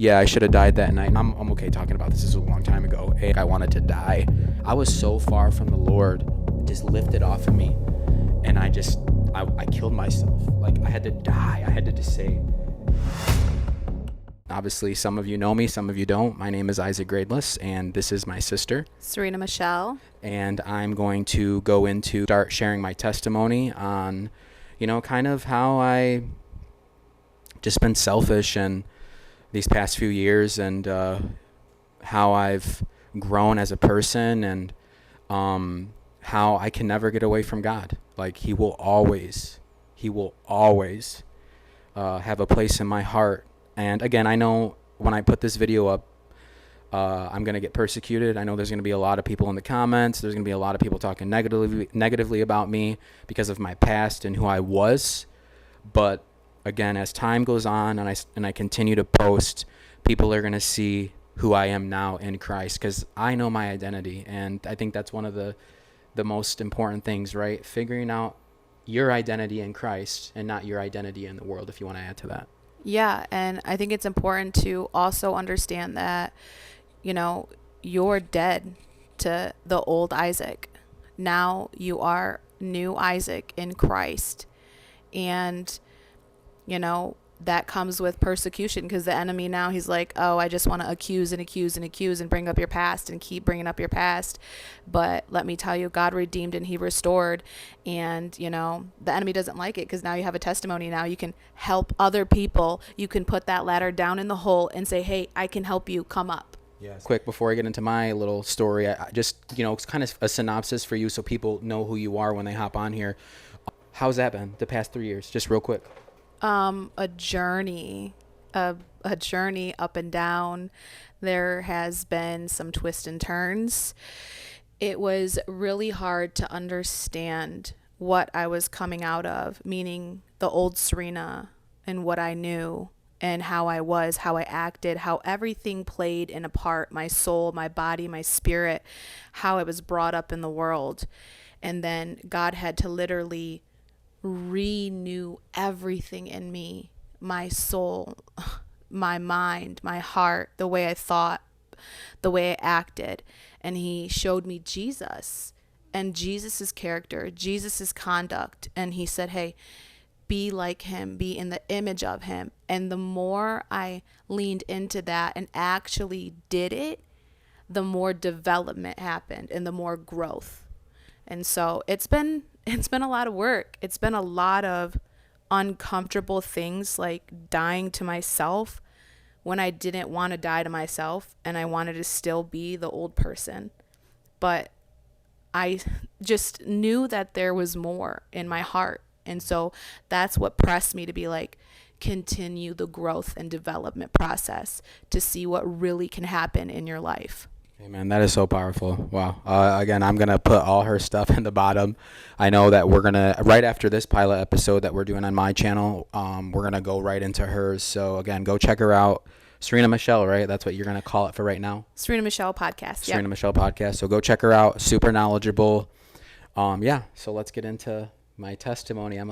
Yeah, I should have died that night. And I'm okay talking about this. This was a long time ago. Hey, I wanted to die. I was so far from the Lord, just lifted off of me. And I killed myself. Like, I had to die. I had to just say. Obviously, some of you know me, some of you don't. My name is Isaac Gradeless, and this is my sister, Serina Michelle. And I'm going to start sharing my testimony on, kind of how I just been selfish and these past few years, and how I've grown as a person, and how I can never get away from God. Like, he will always have a place in my heart. And again, I know when I put this video up, I'm going to get persecuted. I know there's going to be a lot of people in the comments. There's going to be a lot of people talking negatively about me because of my past and who I was. But again, as time goes on and I continue to post, people are going to see who I am now in Christ, because I know my identity. And I think that's one of the most important things, right? Figuring out your identity in Christ and not your identity in the world, if you want to add to that. Yeah, and I think it's important to also understand that, you're dead to the old Isaac. Now you are new Isaac in Christ. And, that comes with persecution, because the enemy now, he's like, oh, I just want to accuse and bring up your past and keep bringing up your past. But let me tell you, God redeemed and he restored. And, the enemy doesn't like it, because now you have a testimony. Now you can help other people. You can put that ladder down in the hole and say, hey, I can help you come up. Yes. Quick, before I get into my little story, I just, it's kind of a synopsis for you so people know who you are when they hop on here. How's that been the past 3 years? Just real quick. A journey up and down. There has been some twists and turns. It was really hard to understand what I was coming out of, meaning the old Serina and what I knew and how I was, how I acted, how everything played in a part, my soul, my body, my spirit, how I was brought up in the world. And then God had to literally renew everything in me, my soul, my mind, my heart, the way I thought, the way I acted. And he showed me Jesus and Jesus's character, Jesus's conduct. And he said, hey, be like him, be in the image of him. And the more I leaned into that and actually did it, the more development happened and the more growth. And so it's been a lot of work. It's been a lot of uncomfortable things, like dying to myself when I didn't want to die to myself and I wanted to still be the old person. But I just knew that there was more in my heart. And so that's what pressed me to be like, continue the growth and development process to see what really can happen in your life. Amen. That is so powerful. Wow. Again, I'm going to put all her stuff in the bottom. I know that we're going to, right after this pilot episode that we're doing on my channel, we're going to go right into hers. So again, go check her out. Serina Michelle, right? That's what you're going to call it for right now. Serina Michelle podcast. Serina Michelle podcast. So go check her out. Super knowledgeable. Yeah. So let's get into my testimony. I'm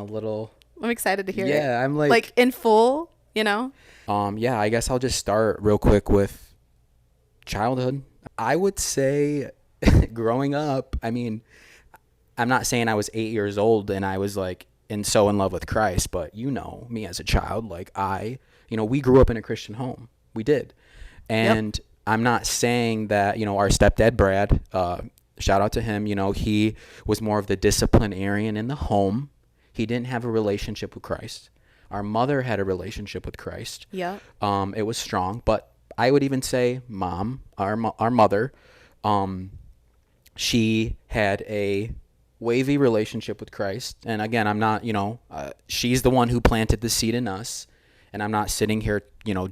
excited to hear it. Yeah. I'm like in full, Yeah, I guess I'll just start real quick with childhood. I would say growing up, I mean, I'm not saying I was 8 years old and I was like so in love with Christ, but me as a child, like we grew up in a Christian home. We did. And yep. I'm not saying that, our stepdad, Brad, shout out to him, he was more of the disciplinarian in the home. He didn't have a relationship with Christ. Our mother had a relationship with Christ. Yeah. It was strong, but I would even say mom, our mother, she had a wavy relationship with Christ. And again, I'm not, she's the one who planted the seed in us. And I'm not sitting here,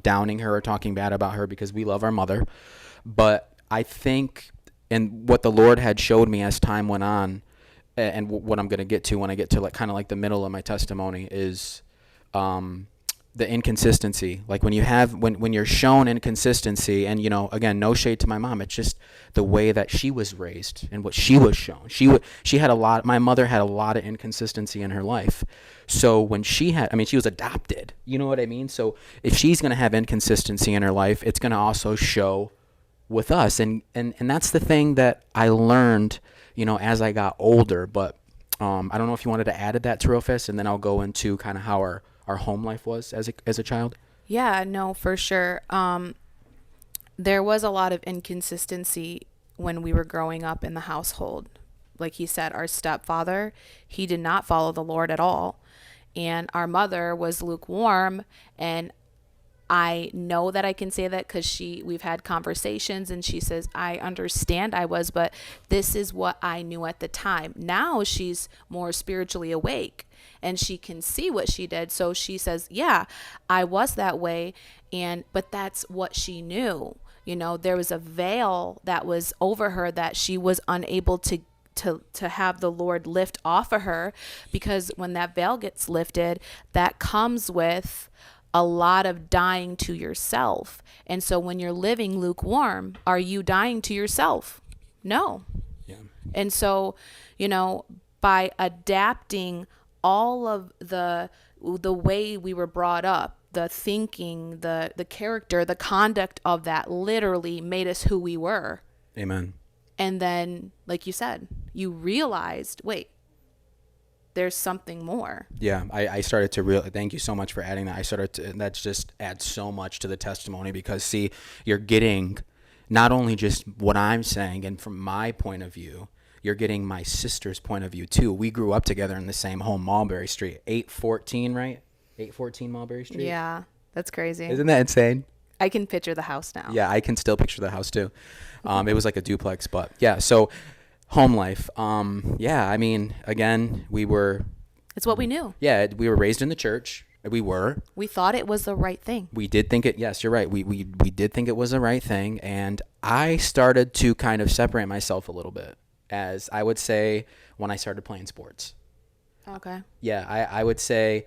downing her or talking bad about her, because we love our mother. But I think, and what the Lord had showed me as time went on, and what I'm going to get to when I get to like kind of like the middle of my testimony is the inconsistency. Like when you're shown inconsistency, and again, no shade to my mom, it's just the way that she was raised and what she was shown. My mother had a lot of inconsistency in her life. So when she was adopted, you know what I mean? So if she's going to have inconsistency in her life, it's going to also show with us. And that's the thing that I learned, as I got older. But I don't know if you wanted to add to that, real fast, and then I'll go into kind of how our home life was as a child. Yeah, no, for sure. There was a lot of inconsistency when we were growing up in the household. Like he said, our stepfather, he did not follow the Lord at all. And our mother was lukewarm. And I know that I can say that because we've had conversations, and she says, I understand but this is what I knew at the time. Now she's more spiritually awake and she can see what she did. So she says, yeah, I was that way. But that's what she knew. There was a veil that was over her that she was unable to have the Lord lift off of her, because when that veil gets lifted, that comes with a lot of dying to yourself. And so when you're living lukewarm, are you dying to yourself? No. Yeah. And so, by adapting all of the way we were brought up, the thinking, the character, the conduct of that literally made us who we were. Amen. And then, like you said, you realized, wait, there's something more. Yeah, I started to thank you so much for adding that. That just adds so much to the testimony, because see, you're getting not only just what I'm saying and from my point of view, you're getting my sister's point of view too. We grew up together in the same home, Mulberry Street, 814, right? 814 Mulberry Street. Yeah, that's crazy. Isn't that insane? I can picture the house now. Yeah, I can still picture the house too. It was like a duplex, but yeah. So home life. Yeah, I mean, again, it's what we knew. Yeah, we were raised in the church. We thought it was the right thing. We did think it. Yes, you're right. We did think it was the right thing. And I started to kind of separate myself a little bit, as I would say, when I started playing sports. Okay. Yeah, I would say,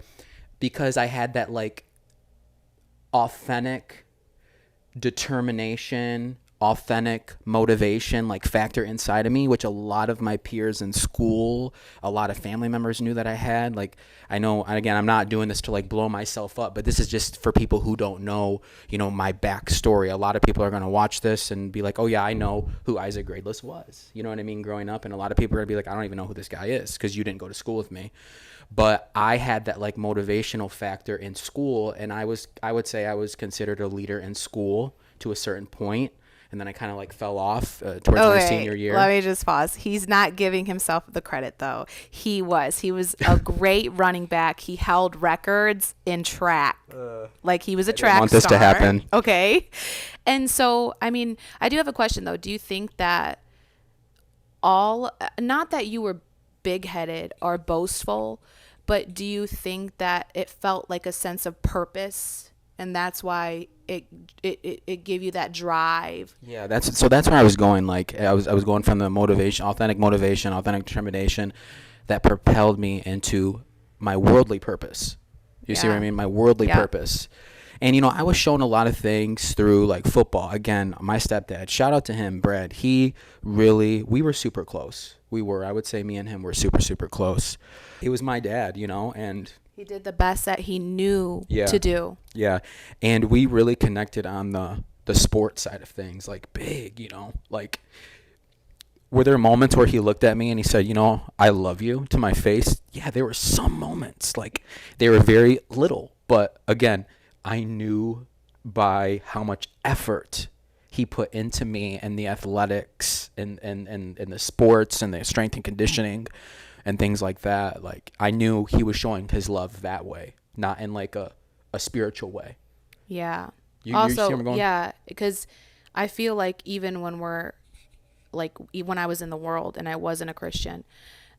because I had that like authentic determination, authentic motivation like factor inside of me, which a lot of my peers in school, a lot of family members knew that I had. Like, I know, and again, I'm not doing this to like blow myself up, but this is just for people who don't know, my backstory. A lot of people are going to watch this and be like, oh yeah, I know who Isaac Gradeless was. You know what I mean? Growing up. And a lot of people are going to be like, I don't even know who this guy is, because you didn't go to school with me. But I had that like motivational factor in school, and I would say I was considered a leader in school to a certain point. And then I kind of like fell off towards my senior year. Let me just pause. He's not giving himself the credit, though. He was a great running back. He held records in track. Like he was a track star. I want this to happen. Okay. And so, I mean, I do have a question, though. Do you think that not that you were big-headed or boastful, but do you think that it felt like a sense of purpose? And that's why it gave you that drive. Yeah, that's where I was going. Like I was going from the motivation, authentic determination, that propelled me into my worldly purpose. You see what I mean? My worldly purpose. And I was shown a lot of things through like football. Again, my stepdad, shout out to him, Brad. We were super close. I would say me and him were super, super close. He was my dad, and he did the best that he knew to do. Yeah. And we really connected on the sports side of things, like big, like, were there moments where he looked at me and he said, I love you, to my face? Yeah, there were some moments, like they were very little, but again, I knew by how much effort he put into me and the athletics and the sports and the strength and conditioning and things like that. Like, I knew he was showing his love that way, not in like a spiritual way. Yeah. You see where I'm going? Yeah, because I feel like even when when I was in the world and I wasn't a Christian,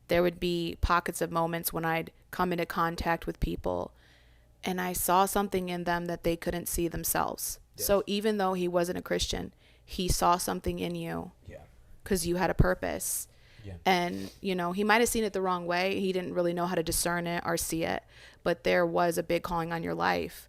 there would be pockets of moments when I'd come into contact with people and I saw something in them that they couldn't see themselves. Yes. So even though he wasn't a Christian, he saw something in you because you had a purpose. Yeah. And, he might have seen it the wrong way. He didn't really know how to discern it or see it, but there was a big calling on your life.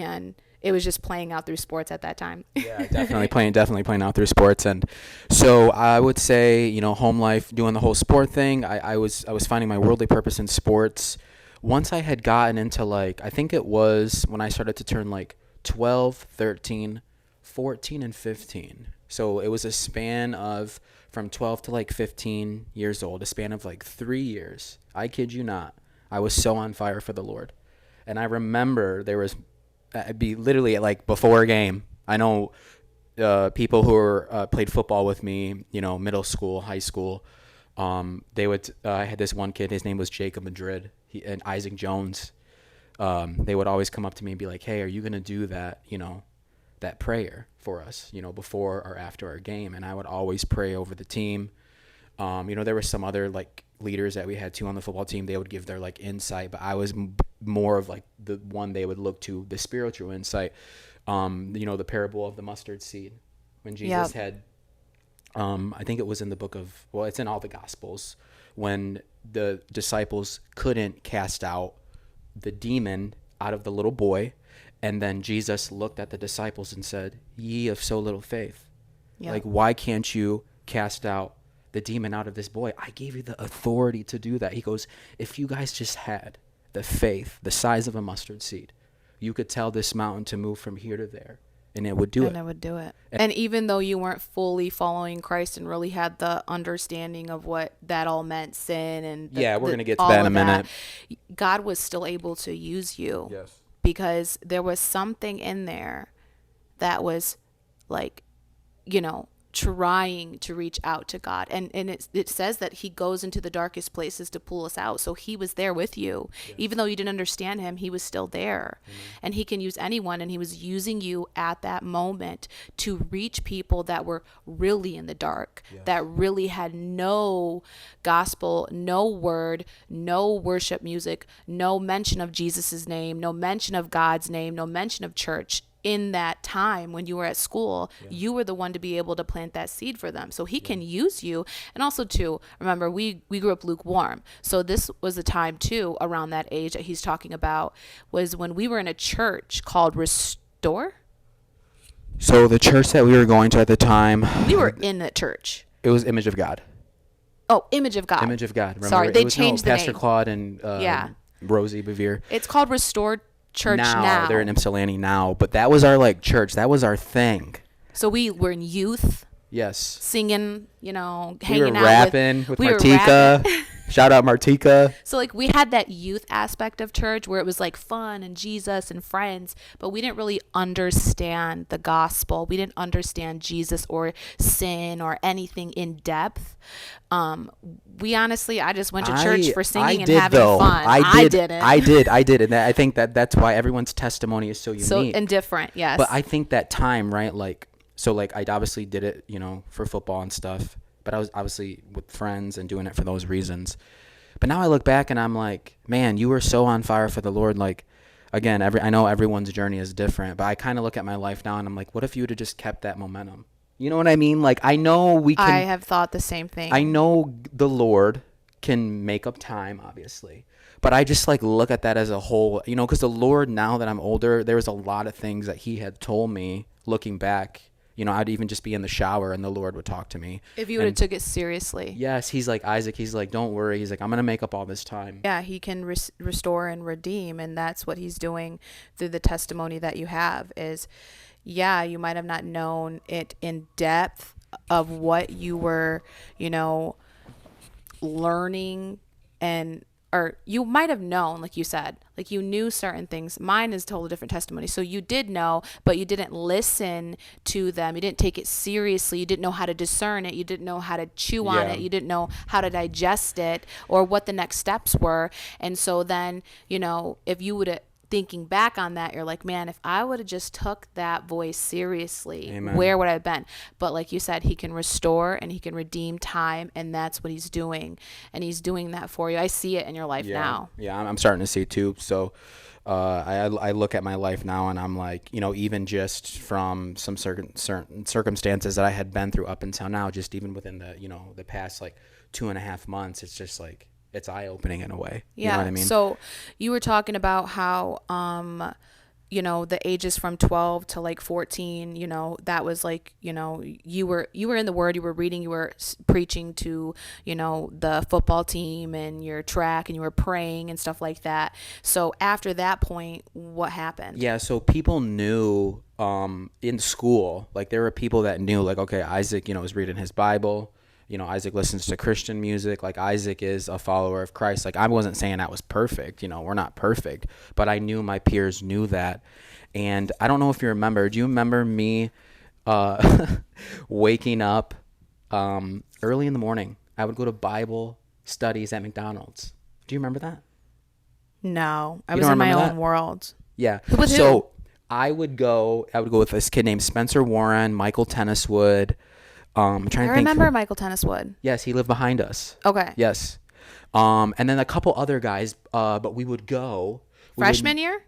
and it was just playing out through sports at that time. Yeah, definitely playing out through sports. And so I would say, home life, doing the whole sport thing. I was finding my worldly purpose in sports. Once I had gotten into I think it was when I started to turn 12, 13, 14, and 15. So it was a span of from 12 to 15 years old, a span of 3 years. I kid you not. I was so on fire for the Lord. And I remember there was, I'd be literally before a game. I know people who were played football with me, middle school, high school. They would. I had this one kid. His name was Jacob Madrid. And Isaac Jones. They would always come up to me and be like, "Hey, are you gonna do that? That prayer for us? Before or after our game?" And I would always pray over the team. There were some other leaders that we had too on the football team. They would give their insight, but I was more of the one they would look to, the spiritual insight. The parable of the mustard seed, when Jesus had, I think it was in the book of, well, it's in all the Gospels, when the disciples couldn't cast out the demon out of the little boy, and then Jesus looked at the disciples and said, "Ye of so little faith." Yep. Why can't you cast out the demon out of this boy? I gave you the authority to do that. He goes, if you guys just had the faith the size of a mustard seed, you could tell this mountain to move from here to there, and it would do it. And it would do it. And even though you weren't fully following Christ and really had the understanding of what that all meant, sin and we're going to get to that in a minute. God was still able to use you. Yes. Because there was something in there that was trying to reach out to God. And it says that he goes into the darkest places to pull us out. So he was there with you. Yes. Even though you didn't understand him, he was still there. Mm-hmm. And he can use anyone. And he was using you at that moment to reach people that were really in the dark, yes. that really had no gospel, no word, no worship music, no mention of Jesus's name, no mention of God's name, no mention of church. In that time when you were at school, you were the one to be able to plant that seed for them. So he can use you. And also too, remember, we grew up lukewarm. So this was a time too, around that age that he's talking about, was when we were in a church called Restore. So the church that we were going to at the time, we were in the church. It was Image of God. Oh, Image of God. Image of God. Remember? Sorry, they changed the Pastor name. Claude and Rosie Bevere. It's called Restored Church now. They're in Ypsilanti now, but that was our church. That was our thing. So we were in youth. Yes. Singing, hanging out. We were rapping with Martika. Shout out Martika. So we had that youth aspect of church where it was fun and Jesus and friends, but we didn't really understand the gospel. We didn't understand Jesus or sin or anything in depth. We honestly, I just went to church for singing and having fun. I didn't. I did. And I think that's why everyone's testimony is so unique. So and different, yes. But I think that time, right, I obviously did it, for football and stuff. But I was obviously with friends and doing it for those reasons. But now I look back and I'm like, man, you were so on fire for the Lord. Again, I know everyone's journey is different, but I kind of look at my life now and I'm like, what if you would have just kept that momentum? You know what I mean? I know we can. I have thought the same thing. I know the Lord can make up time, obviously. But I just look at that as a whole, because the Lord, now that I'm older, there was a lot of things that he had told me looking back. I'd even just be in the shower and the Lord would talk to me. If you would have took it seriously. Yes. He's like, Isaac, he's like, don't worry. He's like, I'm going to make up all this time. Yeah, he can restore and redeem. And that's what he's doing through the testimony that you have is, you might have not known it in depth of what you were, learning or you might have known, like you said, you knew certain things. Mine is a totally different testimony. So you did know, but you didn't listen to them. You didn't take it seriously. You didn't know how to discern it. You didn't know how to chew on it. You didn't know how to digest it or what the next steps were. And so then, if you would have, thinking back on that, you're like, man, if I would have just took that voice seriously, Amen. Where would I have been? But like you said, he can restore and he can redeem time, and that's what he's doing. And he's doing that for you. I see it in your life now. Yeah, I'm starting to see too. So I look at my life now and I'm like, even just from some certain circumstances that I had been through up until now, just even within the, the past 2.5 months, it's just it's eye-opening in a way. Yeah. You know what I mean? So you were talking about how, the ages from 12 to like 14, that was like, you were in the word, you were reading, you were preaching to, the football team and your track, and you were praying and stuff like that. So after that point, what happened? Yeah, so people knew in school, like there were people that knew, like, okay, Isaac, is reading his Bible. Isaac listens to Christian music. Like, Isaac is a follower of Christ. Like, I wasn't saying that was perfect. We're not perfect. But I knew my peers knew that. And I don't know if you remember. Do you remember me waking up early in the morning? I would go to Bible studies at McDonald's. Do you remember that? No, I You was don't in my remember own that? world. Yeah. With who? So I would go with this kid named Spencer Warren, Michael Tenniswood. I'm trying to think. remember Michael Tenniswood. Yes, he lived behind us. Okay. Yes. And then a couple other guys, but we would go. Freshman year?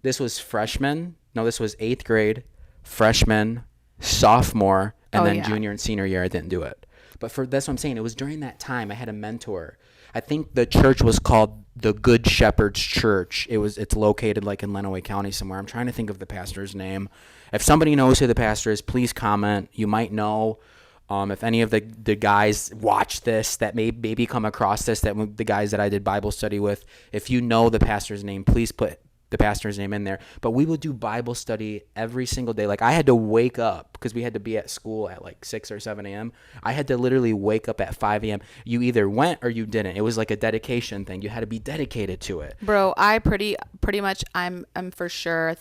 This was freshman. No, this was 8th grade, freshman, sophomore, and then yeah. junior and senior year I didn't do it. But that's what I'm saying. It was during that time I had a mentor. I think the church was called the Good Shepherd's Church. It's located like in Lenawee County somewhere. I'm trying to think of the pastor's name. If somebody knows who the pastor is, please comment. You might know. If any of the guys watch this that maybe come across this, that the guys that I did Bible study with, if you know the pastor's name, please put the pastor's name in there. But we would do Bible study every single day. Like, I had to wake up because we had to be at school at like 6 or 7 a.m. I had to literally wake up at 5 a.m. You either went or you didn't. It was like a dedication thing. You had to be dedicated to it. Bro, I pretty much, I'm for sure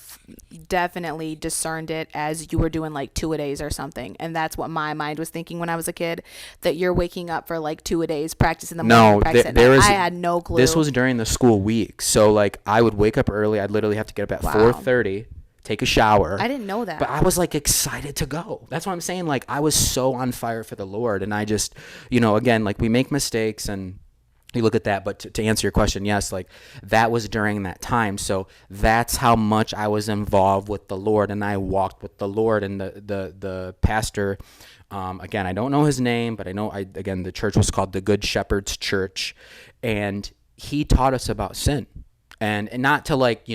definitely discerned it as you were doing like 2-a-days or something. And that's what my mind was thinking when I was a kid, that you're waking up for like 2-a-days, practice in the morning, practice at night. I had no clue. This was during the school week. So like I would wake up early. I'd literally have to get up at 4:30, take a shower. I didn't know that. But I was like excited to go. That's what I'm saying. Like, I was so on fire for the Lord. And I just, again, like, we make mistakes and you look at that. But to answer your question, yes, like that was during that time. So that's how much I was involved with the Lord, and I walked with the Lord. And the pastor, again, I don't know his name, but I know the church was called the Good Shepherd's Church, and he taught us about sin. And not to like,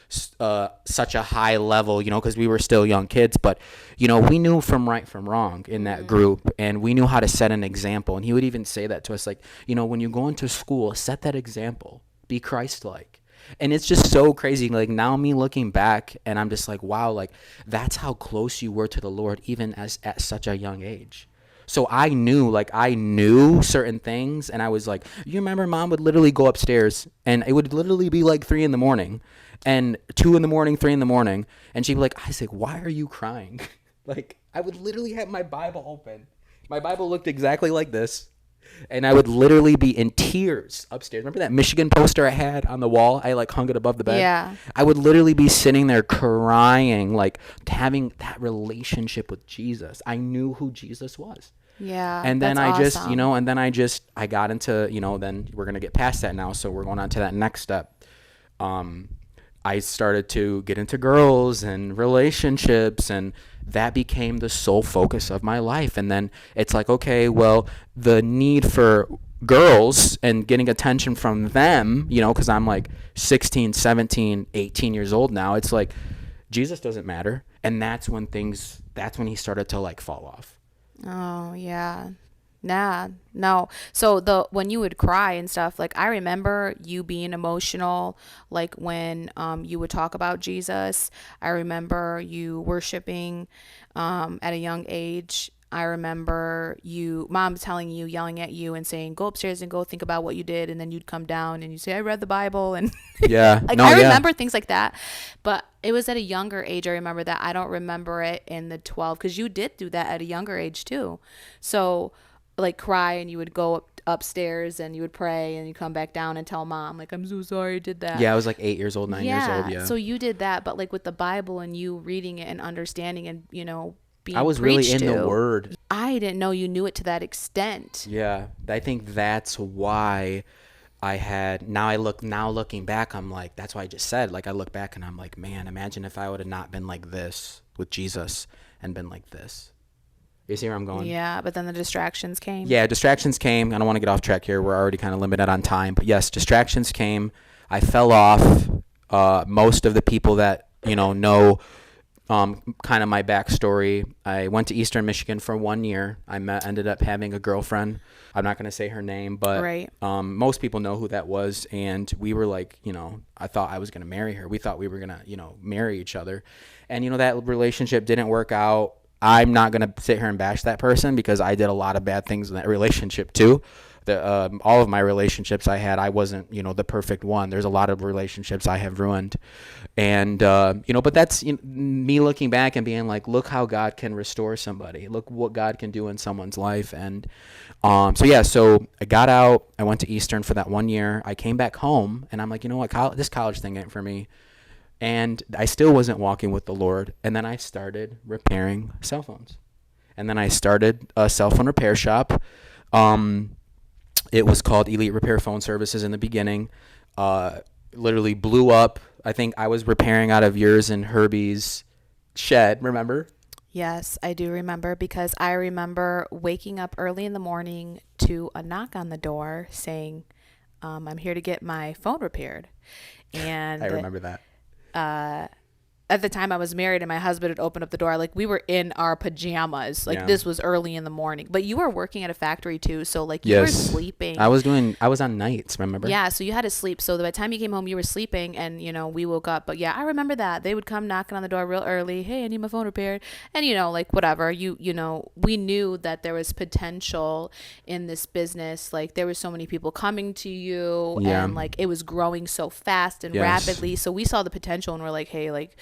such a high level, because we were still young kids, but, we knew from right from wrong in that group, and we knew how to set an example. And he would even say that to us, like, when you go into school, set that example, be Christ-like. And it's just so crazy. Like, now me looking back, and I'm just like, wow, like that's how close you were to the Lord, even at such a young age. So I knew certain things, and I was like, you remember Mom would literally go upstairs, and it would literally be like 3 a.m, and 2 a.m, 3 a.m, and she'd be like, Isaac, why are you crying? Like, I would literally have my Bible open. My Bible looked exactly like this, and I would literally be in tears upstairs. Remember that Michigan poster I had on the wall? I like hung it above the bed. Yeah. I would literally be sitting there crying, like having that relationship with Jesus. I knew who Jesus was. Yeah. And then that's awesome. I got into, then we're going to get past that now. So we're going on to that next step. I started to get into girls and relationships, and that became the sole focus of my life. And then it's like, okay, well, the need for girls and getting attention from them, because I'm like 16, 17, 18 years old now. It's like, Jesus doesn't matter. And that's when he started to like fall off. Oh, yeah. Nah, no. So when you would cry and stuff, like I remember you being emotional, like when you would talk about Jesus. I remember you worshiping at a young age. I remember mom telling you, yelling at you and saying, go upstairs and go think about what you did. And then you'd come down and you say, I read the Bible. And yeah, like, I remember things like that, but it was at a younger age. I remember that. I don't remember it in the 12, because you did do that at a younger age too. So like cry, and you would go upstairs and you would pray, and you come back down and tell mom, like, I'm so sorry I did that. Yeah, I was like 8 years old, 9 years old. Yeah. So you did that, but like with the Bible and you reading it and understanding and, being I was really in to, the Word. I didn't know you knew it to that extent. Yeah, I think that's why looking back, I'm like, that's why I just said, like, I look back and I'm like, man, imagine if I would have not been like this with Jesus and been like this. You see where I'm going? Yeah, but then the distractions came. Yeah, distractions came. I don't want to get off track here. We're already kind of limited on time. But yes, distractions came. I fell off. Most of the people that know kind of my backstory. I went to Eastern Michigan for 1 year. Ended up having a girlfriend. I'm not going to say her name, but Right. most people know who that was. And we were like, I thought I was going to marry her. We thought we were going to, marry each other. And, that relationship didn't work out. I'm not going to sit here and bash that person because I did a lot of bad things in that relationship too. All of my relationships I had, I wasn't, the perfect one. There's a lot of relationships I have ruined. And, but that's me looking back and being like, look how God can restore somebody. Look what God can do in someone's life. And so I got out. I went to Eastern for that 1 year. I came back home and I'm like, you know what, this college thing ain't for me. And I still wasn't walking with the Lord. And then I started repairing cell phones. And then I started a cell phone repair shop. It was called Elite Repair Phone Services in the beginning. Literally blew up. I think I was repairing out of yours and Herbie's shed, remember? Yes, I do remember, because I remember waking up early in the morning to a knock on the door saying, I'm here to get my phone repaired. And I remember that. At the time I was married and my husband had opened up the door, like we were in our pajamas, like this was early in the morning, but you were working at a factory too. So like you were sleeping. I was on nights, remember? Yeah. So you had to sleep. So by the time you came home, you were sleeping and, we woke up, but yeah, I remember that they would come knocking on the door real early. Hey, I need my phone repaired. And, like whatever, we knew that there was potential in this business. Like there were so many people coming to you and like it was growing so fast and rapidly. So we saw the potential and we're like, hey, like,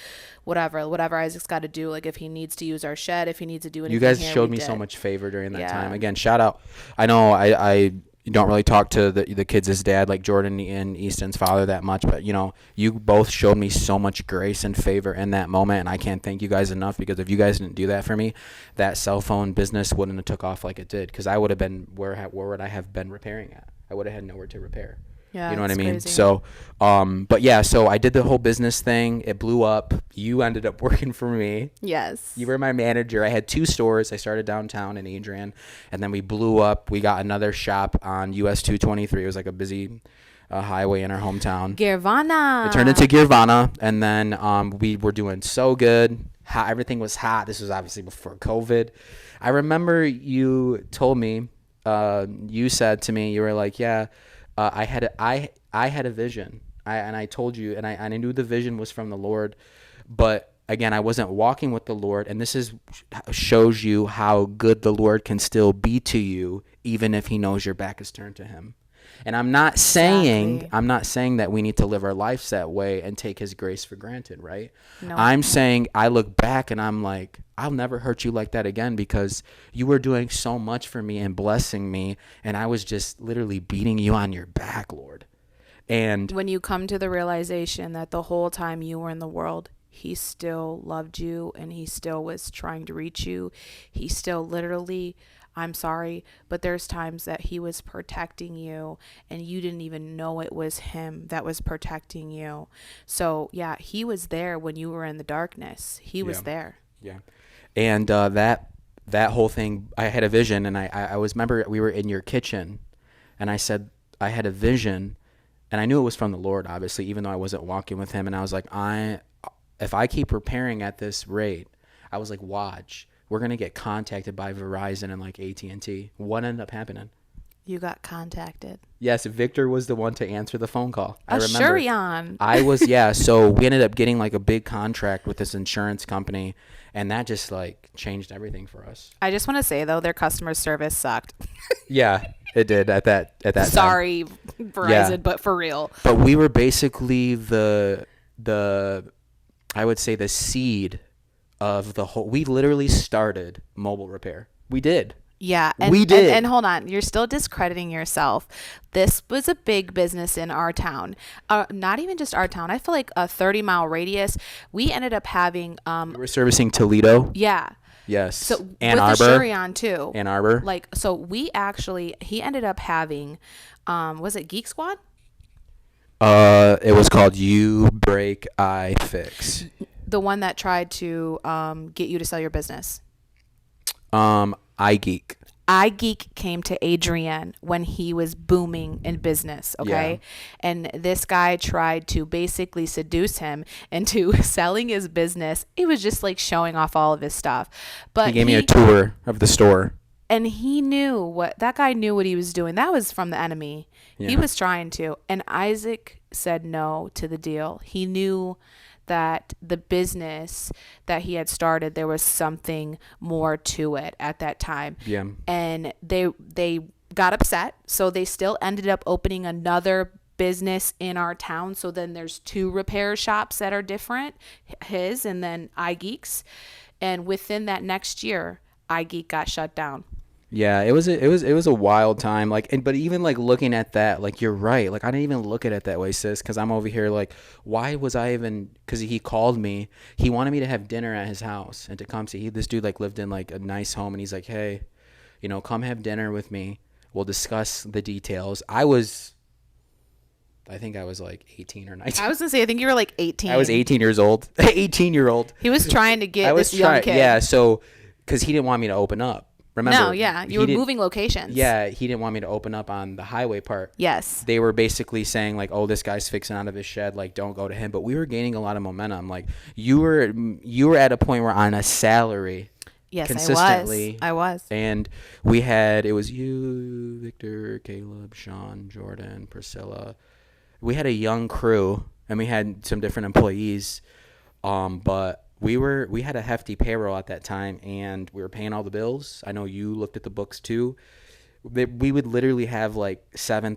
whatever Isaac's got to do, like if he needs to use our shed, if he needs to do anything, you guys showed me so much favor during that time. Again, shout out. I know I don't really talk to the kids' dad, like Jordan and Easton's father, that much, but you both showed me so much grace and favor in that moment, and I can't thank you guys enough, because if you guys didn't do that for me, that cell phone business wouldn't have took off like it did, because I would have been where would I have been repairing at? I would have had nowhere to repair. Yeah, you know what I mean? Crazy. So, so I did the whole business thing. It blew up. You ended up working for me. Yes. You were my manager. I had 2 stores. I started downtown in Adrian, and then we blew up. We got another shop on US 223. It was like a busy highway in our hometown. Girvana. It turned into Girvana, and then we were doing so good. Everything was hot. This was obviously before COVID. I remember you told me, you said to me, you were like, yeah, I had a vision, and I told you, and I knew the vision was from the Lord, but again, I wasn't walking with the Lord, and this shows you how good the Lord can still be to you, even if He knows your back is turned to Him. And I'm not saying that we need to live our lives that way and take His grace for granted, right? No. I'm saying I look back and I'm like, I'll never hurt you like that again, because you were doing so much for me and blessing me, and I was just literally beating you on your back, Lord. And when you come to the realization that the whole time you were in the world, He still loved you and He still was trying to reach you. He still literally, I'm sorry, but there's times that He was protecting you and you didn't even know it was Him that was protecting you. So yeah, He was there when you were in the darkness. He was there. Yeah. And that whole thing, I had a vision, and I was, remember we were in your kitchen, and I said I had a vision, and I knew it was from the Lord, obviously, even though I wasn't walking with Him. And I was like, if I keep repairing at this rate, I was like, watch, we're going to get contacted by Verizon and like AT&T. What ended up happening? You got contacted. Yes, Victor was the one to answer the phone call. I remember. Shurian. I was, so we ended up getting like a big contract with this insurance company, and that just like changed everything for us. I just want to say though, their customer service sucked. Yeah, it did at that Sorry, time. Verizon, but for real. But we were basically the I would say the seed of the whole. We literally started mobile repair. We did. Yeah, we did. And hold on, you're still discrediting yourself. This was a big business in our town. Not even just our town. I feel like a 30-mile radius. We ended up having. We were servicing Toledo. Yeah. Yes. So Ann with Arbor. the Shurian too. Ann Arbor. Like, so he ended up having, was it Geek Squad? It was called You Break, I Fix. The one that tried to get you to sell your business. iGeek. iGeek came to Adrian when he was booming in business, okay? Yeah. And this guy tried to basically seduce him into selling his business. It was just like showing off all of his stuff. But He gave me a tour of the store. and he knew what that guy knew what he was doing. That was from the enemy. He Yeah. was trying to. And Isaac said no to the deal. He knew that the business that he had started, there was something more to it at that time. Yeah. And they got upset, so they still ended up opening another business in our town. So then there's 2 repair shops that are different, his and then iGeek's. And within that next year, iGeek got shut down. Yeah, it was a wild time. Like, but even like looking at that, like, you're right. Like, I didn't even look at it that way, sis, because I'm over here like, why was I even? Because he called me. He wanted me to have dinner at his house and to come see. This dude like lived in like a nice home, and he's like, hey, come have dinner with me. We'll discuss the details. I think I was like 18 or 19. I was gonna say, I think you were like 18. I was 18 years old. 18-year-old. He was trying to get this young kid. Yeah, so because he didn't want me to open up. Remember? No, yeah, you were moving locations. Yeah, he didn't want me to open up on the highway part. Yes. They were basically saying like, "Oh, this guy's fixing out of his shed. Like, don't go to him." But we were gaining a lot of momentum. Like, you were at a point where on a salary. Yes, consistently. I was. And it was you, Victor, Caleb, Sean, Jordan, Priscilla. We had a young crew, and we had some different employees. But we had a hefty payroll at that time, and we were paying all the bills. I know you looked at the books too. We would literally have like $7,000,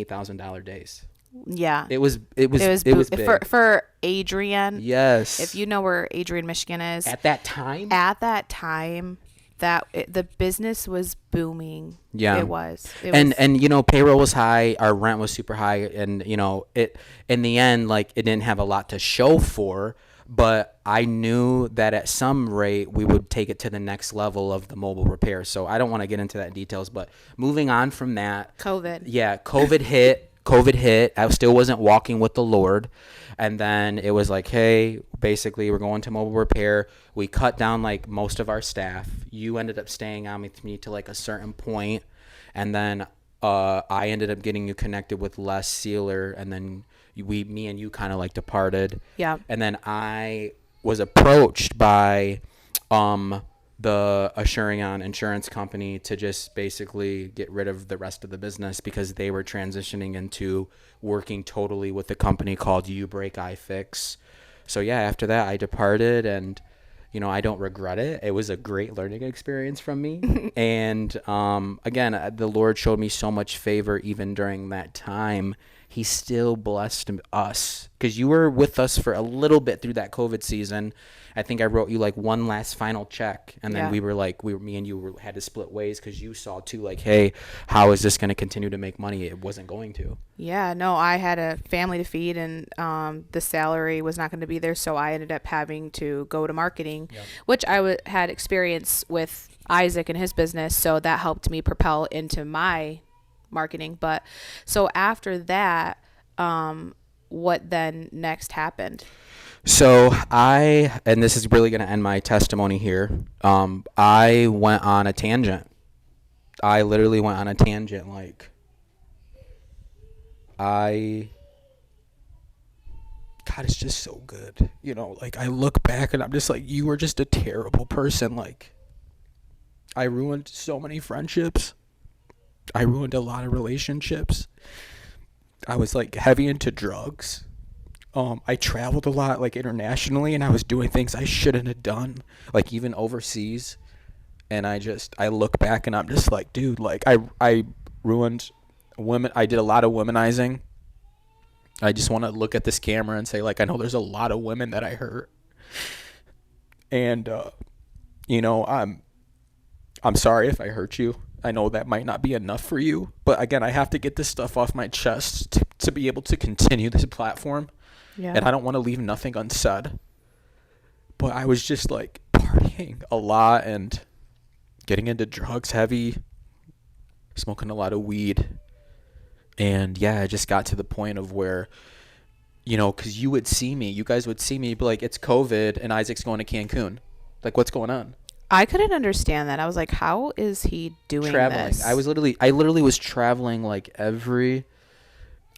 $8,000 days. Yeah. It was big. For Adrian. Yes. If you know where Adrian, Michigan is. At that time, the business was booming. Yeah. It was. And payroll was high, our rent was super high, and it in the end, like, it didn't have a lot to show for, but I knew that at some rate we would take it to the next level of the mobile repair. So I don't want to get into that details, but moving on from that, COVID. Yeah, COVID hit. I still wasn't walking with the Lord. And then it was like, hey, basically we're going to mobile repair. We cut down like most of our staff. You ended up staying on with me to like a certain point. And then I ended up getting you connected with Les Sealer. And then me and you kind of like departed. Yeah. And then I was approached by the Assurion insurance company to just basically get rid of the rest of the business because they were transitioning into working totally with a company called You Break I Fix. So yeah, after that I departed, and I don't regret it. It was a great learning experience from me. And again, the Lord showed me so much favor even during that time. He still blessed us because you were with us for a little bit through that COVID season. I think I wrote you like one last final check, and then me and you had to split ways because you saw too, like, hey, how is this going to continue to make money? It wasn't going to. Yeah, no, I had a family to feed, and the salary was not going to be there, so I ended up having to go to marketing, which I had experience with Isaac and his business, so that helped me propel into my marketing. But so after that, what then next happened? So and this is really going to end my testimony here. I went on a tangent. I literally went on a tangent. Like, God, it's just so good. Like, I look back and I'm just like, you were just a terrible person. Like, I ruined so many friendships. I ruined a lot of relationships. I was like heavy into drugs. I traveled a lot, like, internationally, and I was doing things I shouldn't have done, like even overseas. And I look back and I'm just like, dude, like, I ruined women. I did a lot of womanizing. I just want to look at this camera and say, like, I know there's a lot of women that I hurt. And, I'm sorry if I hurt you. I know that might not be enough for you, but again, I have to get this stuff off my chest to be able to continue this platform. Yeah. And I don't want to leave nothing unsaid. But I was just like partying a lot and getting into drugs heavy, smoking a lot of weed. And yeah, I just got to the point of where, because you guys would see me, be like, it's COVID and Isaac's going to Cancun. Like, what's going on? I couldn't understand that. I was like, how is he doing Traveling. this? I literally was traveling like every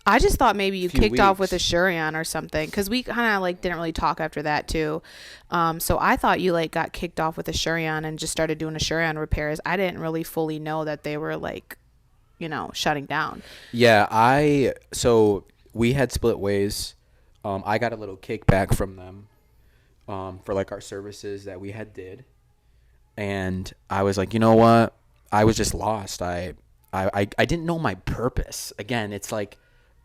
I just thought maybe you few kicked off with a weeks. Shurian or something, because we kind of like didn't really talk after that too. So I thought you like got kicked off with a Shurian and just started doing a Shurian repairs. I didn't really fully know that they were like, shutting down. Yeah, so we had split ways. I got a little kickback from them for like our services that we had did. And I was like, you know what? I was just lost. I didn't know my purpose. Again, it's like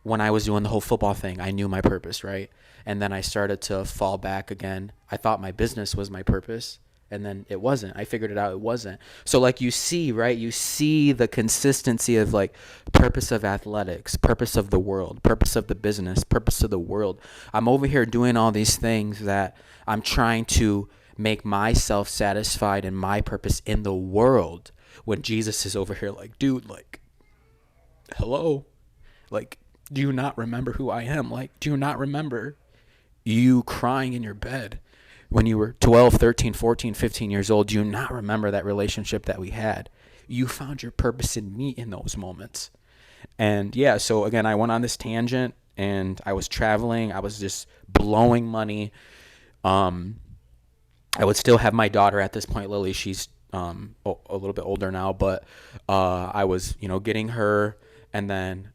when I was doing the whole football thing, I knew my purpose, right? And then I started to fall back again. I thought my business was my purpose, and then it wasn't. I figured it out, it wasn't. So like you see, right? You see the consistency of like purpose of athletics, purpose of the world, purpose of the business, purpose of the world. I'm over here doing all these things that I'm trying to make myself satisfied in my purpose in the world, when Jesus is over here like, dude, like, hello, like, do you not remember who I am? Like, do you not remember you crying in your bed when you were 12, 13, 14, 15 years old? Do you not remember that relationship that we had? You found your purpose in me in those moments. And yeah, so again, I went on this tangent and I was traveling. I was just blowing money. I would still have my daughter at this point, Lily. She's a little bit older now, but I was, getting her, and then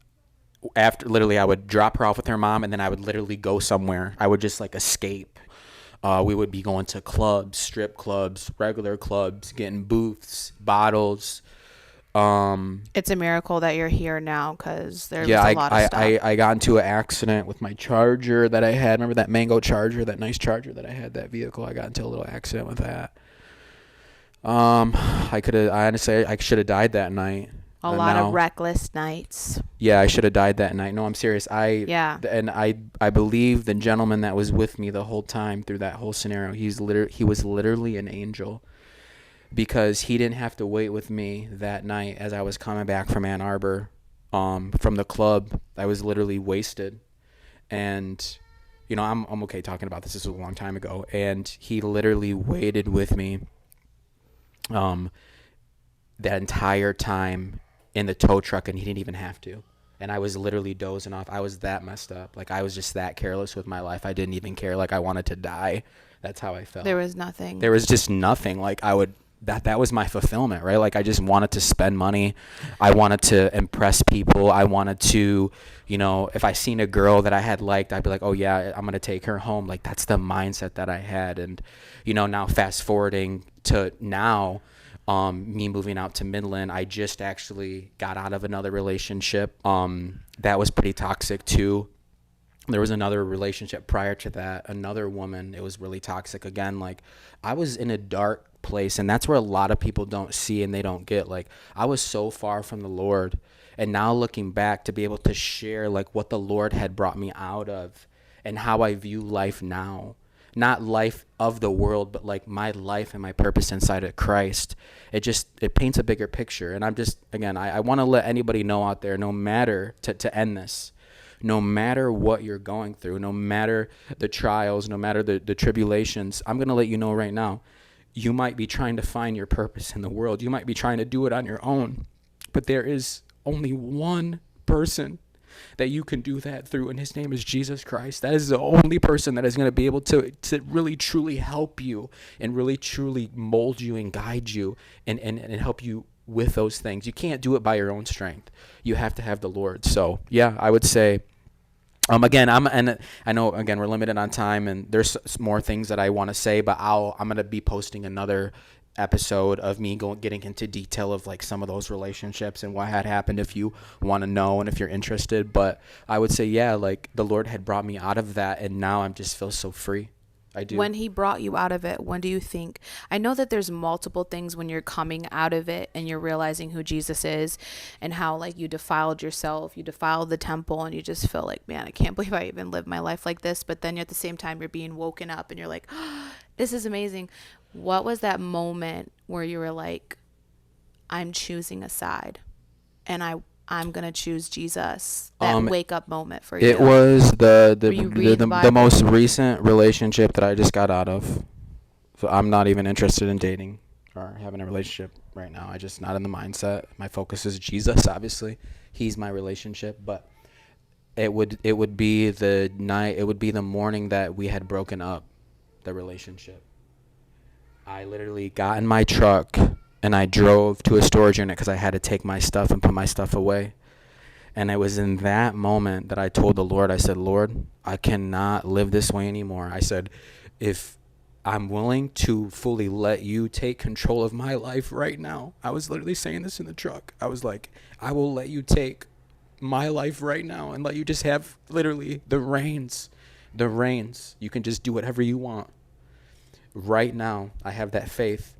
after, literally, I would drop her off with her mom, and then I would literally go somewhere. I would just like escape. We would be going to clubs, strip clubs, regular clubs, getting booths, bottles. It's a miracle that you're here now, because there was Yeah, a lot of stuff. I got into an accident with my Charger that I had. Remember that Mango Charger, that nice Charger that I had, that vehicle? I got into a little accident with that. I should have died that night. A lot of reckless nights. Yeah, I should have died that night. No, I'm serious. Yeah. I believe the gentleman that was with me the whole time through that whole scenario, he was literally an angel, because he didn't have to wait with me that night as I was coming back from Ann Arbor, from the club. I was literally wasted, and I'm okay talking about this. This was a long time ago, and he literally waited with me, that entire time in the tow truck, and he didn't even have to. And I was literally dozing off. I was that messed up. Like, I was just that careless with my life. I didn't even care. Like, I wanted to die. That's how I felt. There was nothing. There was just nothing. Like, that was my fulfillment, right? Like, I just wanted to spend money. I wanted to impress people. I wanted to, if I seen a girl that I had liked, I'd be like, oh yeah, I'm going to take her home. Like, that's the mindset that I had. And, now fast forwarding to now, me moving out to Midland, I just actually got out of another relationship. That was pretty toxic too. There was another relationship prior to that, another woman. It was really toxic again. Like, I was in a dark place, and that's where a lot of people don't see and they don't get. Like, I was so far from the Lord, and now looking back to be able to share like what the Lord had brought me out of and how I view life now. Not life of the world, but like my life and my purpose inside of Christ. It paints a bigger picture. And I'm just, again, I want to let anybody know out there, no matter, to end this, no matter what you're going through, no matter the trials, no matter the tribulations, I'm going to let you know right now, you might be trying to find your purpose in the world. You might be trying to do it on your own, but there is only one person that you can do that through, and his name is Jesus Christ. That is the only person that is going to be able to really truly help you and really truly mold you and guide you and help you with those things. You can't do it by your own strength. You have to have the Lord. So yeah, I would say, again, I know, again, we're limited on time, and there's more things that I want to say, but I'm going to be posting another episode of me getting into detail of like some of those relationships and what had happened, if you want to know and if you're interested. But I would say, yeah, like the Lord had brought me out of that, and now I just feel so free. I do. When he brought you out of it, when do you think? I know that there's multiple things when you're coming out of it and you're realizing who Jesus is and how like you defiled yourself, you defiled the temple, and you just feel like, man, I can't believe I even lived my life like this. But then at the same time, you're being woken up and you're like, oh, this is amazing. What was that moment where you were like, I'm choosing a side and I'm going to choose Jesus? That wake up moment for you. It was Were you reading the most recent relationship that I just got out of. So I'm not even interested in dating or having a relationship right now. I just not in the mindset. My focus is Jesus, obviously. He's my relationship, but it would be the night, it would be the morning that we had broken up the relationship. I literally got in my truck and I drove to a storage unit because I had to take my stuff and put my stuff away. And it was in that moment that I told the Lord, I said, Lord, I cannot live this way anymore. I said, if I'm willing to fully let you take control of my life right now. I was literally saying this in the truck. I was like, I will let you take my life right now and let you just have literally the reins. The reins. You can just do whatever you want. Right now, I have that faith.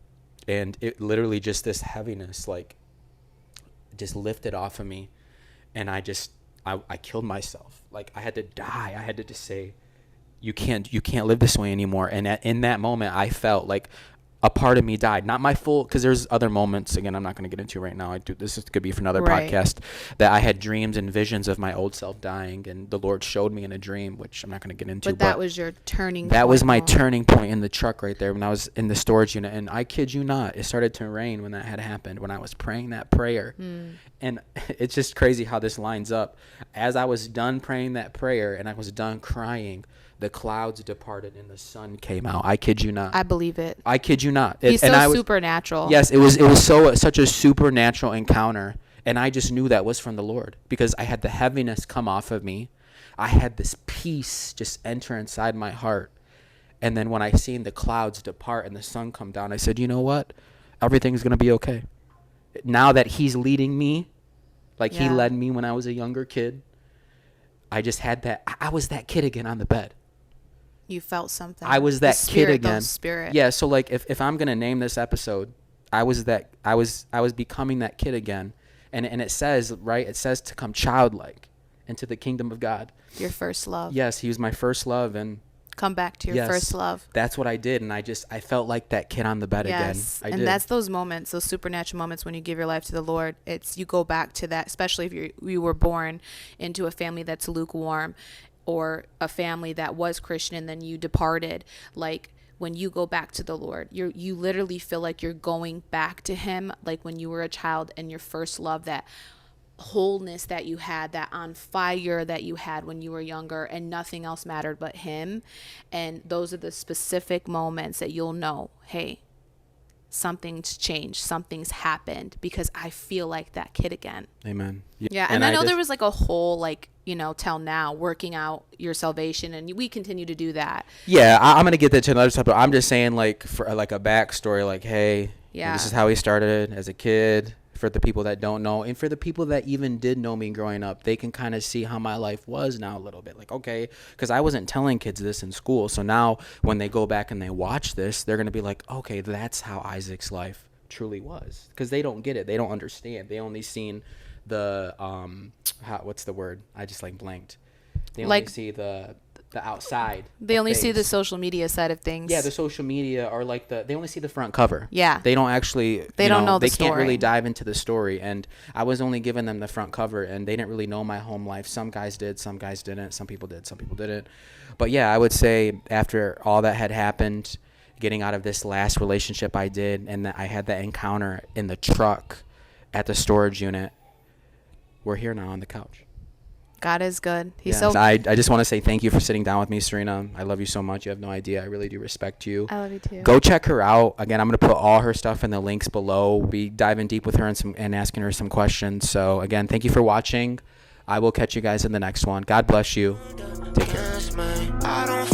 And it literally just this heaviness, like, just lifted off of me. And I killed myself. Like, I had to die. I had to just say, you can't live this way anymore. And in that moment, I felt like a part of me died. Not my full, because there's other moments, again, I'm not going to get into right now. This could be for another podcast, that I had dreams and visions of my old self dying, and the Lord showed me in a dream, which I'm not going to get into. But that was your turning point. That was my turning point in the truck right there when I was in the storage unit. And I kid you not, it started to rain when that had happened, when I was praying that prayer. And it's just crazy how this lines up. As I was done praying that prayer and I was done crying, the clouds departed and the sun came out. I kid you not. I believe it. I kid you not. He's so supernatural. Yes, it was such a supernatural encounter, and I just knew that was from the Lord because I had the heaviness come off of me. I had this peace just enter inside my heart. And then when I seen the clouds depart and the sun come down, I said, you know what? Everything's going to be okay. Now that he's leading me, like he led me when I was a younger kid, I just had that. I was that kid again on the bed. You felt something. I was that kid again. Spirit. Yeah. So like, if I'm gonna name this episode, I was becoming that kid again, and it says, right? It says to come childlike into the kingdom of God. Your first love. Yes, he was my first love, and come back to your first love. That's what I did, and I felt like that kid on the bed again. And that's those moments, those supernatural moments when you give your life to the Lord. It's you go back to that, especially if you were born into a family that's lukewarm, or a family that was Christian and then you departed. Like when you go back to the Lord, you literally feel like you're going back to him, like when you were a child and your first love, that wholeness that you had, that on fire that you had when you were younger, and nothing else mattered but him. And those are the specific moments that you'll know, hey, something's changed, something's happened, because I feel like that kid again. Amen. Yeah. And I know there was like a whole, like, till now working out your salvation, and we continue to do that. Yeah. I'm going to get that to another topic. I'm just saying, like, for like a backstory, like, hey, this is how he started as a kid. For the people that don't know, and for the people that even did know me growing up, they can kind of see how my life was now a little bit. Like, okay, because I wasn't telling kids this in school. So now when they go back and they watch this, they're going to be like, okay, that's how Isaac's life truly was. Because they don't get it. They don't understand. They only seen the, what's the word? I just blanked. They only see the outside. They only see the social media side of things. Yeah, the social media, or like they only see the front cover. Yeah. They don't actually, they don't know the they story. can't really dive into the story. And I was only giving them the front cover, and they didn't really know my home life. Some guys did, some guys didn't. Some people did, some people didn't. But yeah, I would say after all that had happened, getting out of this last relationship I did, and that I had that encounter in the truck at the storage unit, we're here now on the couch. God is good. I just want to say thank you for sitting down with me, Serina. I love you so much. You have no idea. I really do respect you. I love you too. Go check her out. Again, I'm going to put all her stuff in the links below. We dive in deep with her and asking her some questions. So again, thank you for watching. I will catch you guys in the next one. God bless you. Take care.